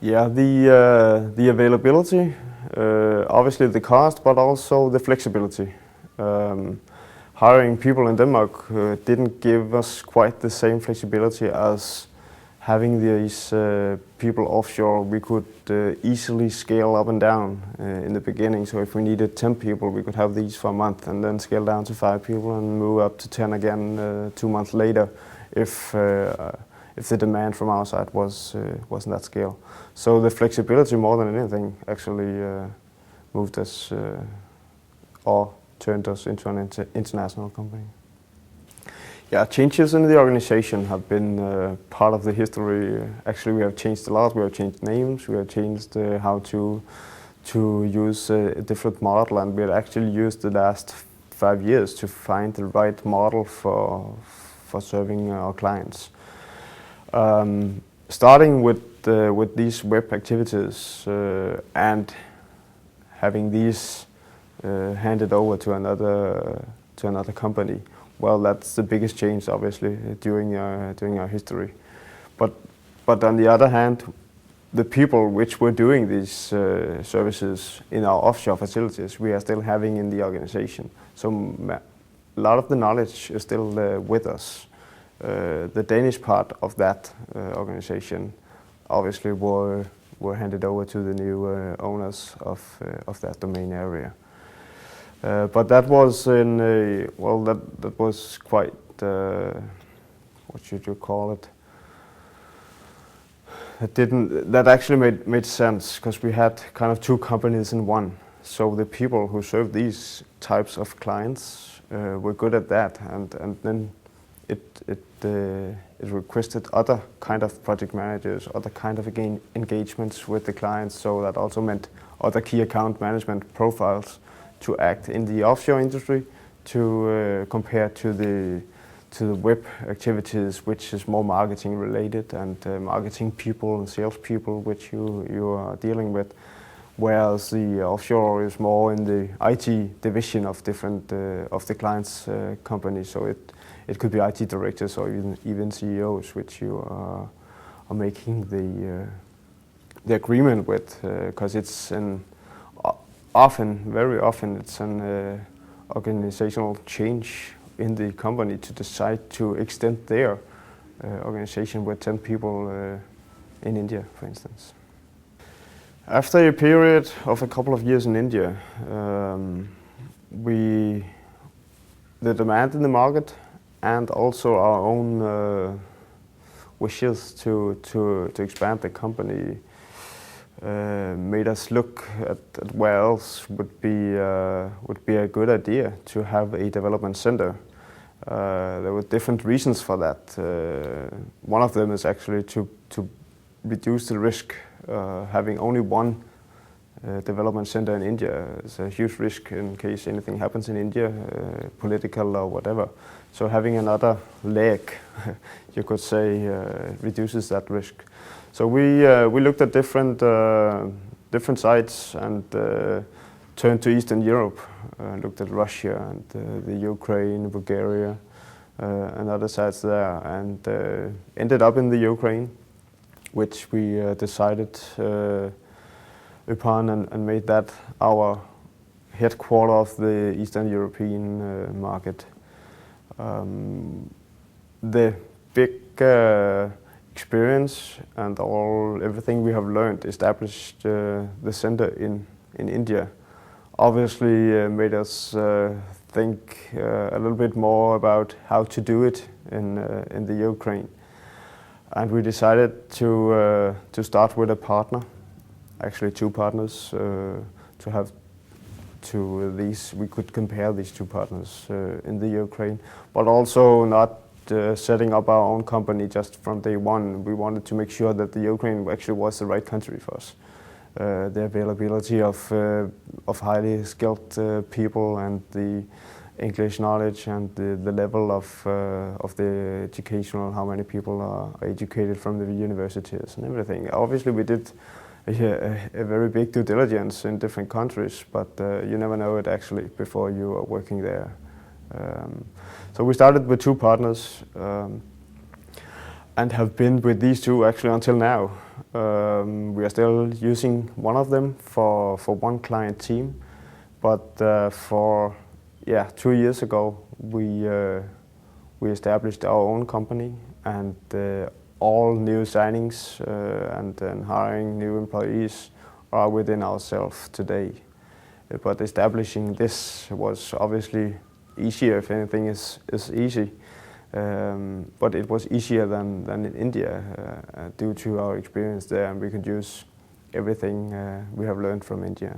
Yeah, the availability, obviously the cost, but also the flexibility. Hiring people in Denmark didn't give us quite the same flexibility as having these people offshore. We could easily scale up and down in the beginning. So if we needed 10 people, we could have these for a month and then scale down to 5 people and move up to 10 again 2 months later if the demand from our side wasn't that scale. So the flexibility more than anything actually moved us or turned us into an international company. Yeah, changes in the organization have been part of the history. Actually, we have changed a lot. We have changed names. We have changed how to use a different model, and we have actually used the last 5 years to find the right model for serving our clients. Starting with these web activities and having these handed over to another company. Well, that's the biggest change, obviously, during our history. But on the other hand, the people which were doing these services in our offshore facilities, we are still having in the organization. So a lot of the knowledge is still with us. The Danish part of that organization obviously were handed over to the new owners of that domain area. But that was that was quite what should you call it? That actually made sense because we had kind of 2 companies in one. So the people who served these types of clients were good at that, and then it requested other kind of project managers, other kind of engagements with the clients. So that also meant other key account management profiles to act in the offshore industry to compare to the web activities, which is more marketing related and marketing people and sales people which you are dealing with, whereas the offshore is more in the IT division of different of the client's company. So it could be IT directors or even CEOs which you are making the agreement with, because it's very often it's an organizational change in the company to decide to extend their organization with 10 people in India, for instance. After a period of a couple of years in India, the demand in the market and also our own wishes to expand the company made us look at where else would be a good idea to have a development center. There were different reasons for that. One of them is actually to reduce the risk. Having only one development center in India is a huge risk in case anything happens in India, political or whatever. So having another leg, you could say, reduces that risk. So we looked at different sites and turned to Eastern Europe. Looked at Russia and the Ukraine, Bulgaria, and other sites there, and ended up in the Ukraine, which we decided upon and made that our headquarter of the Eastern European market. The big experience and everything we have learned established the center in India. Obviously made us think a little bit more about how to do it in the Ukraine. And we decided to start with a partner, actually 2 partners, to have we could compare these 2 partners in the Ukraine, but also not setting up our own company just from day one. We wanted to make sure that the Ukraine actually was the right country for us. The availability of highly skilled people and the English knowledge and the level of the educational, how many people are educated from the universities and everything. Obviously we did a very big due diligence in different countries, but you never know it actually before you are working there. So we started with 2 partners and have been with these 2 actually until now. We are still using one of them for one client team, but for 2 years ago we established our own company, and all new signings and hiring new employees are within ourselves today. But establishing this was obviously easier, if anything is easy. But it was easier than in India due to our experience there, and we could use everything we have learned from India.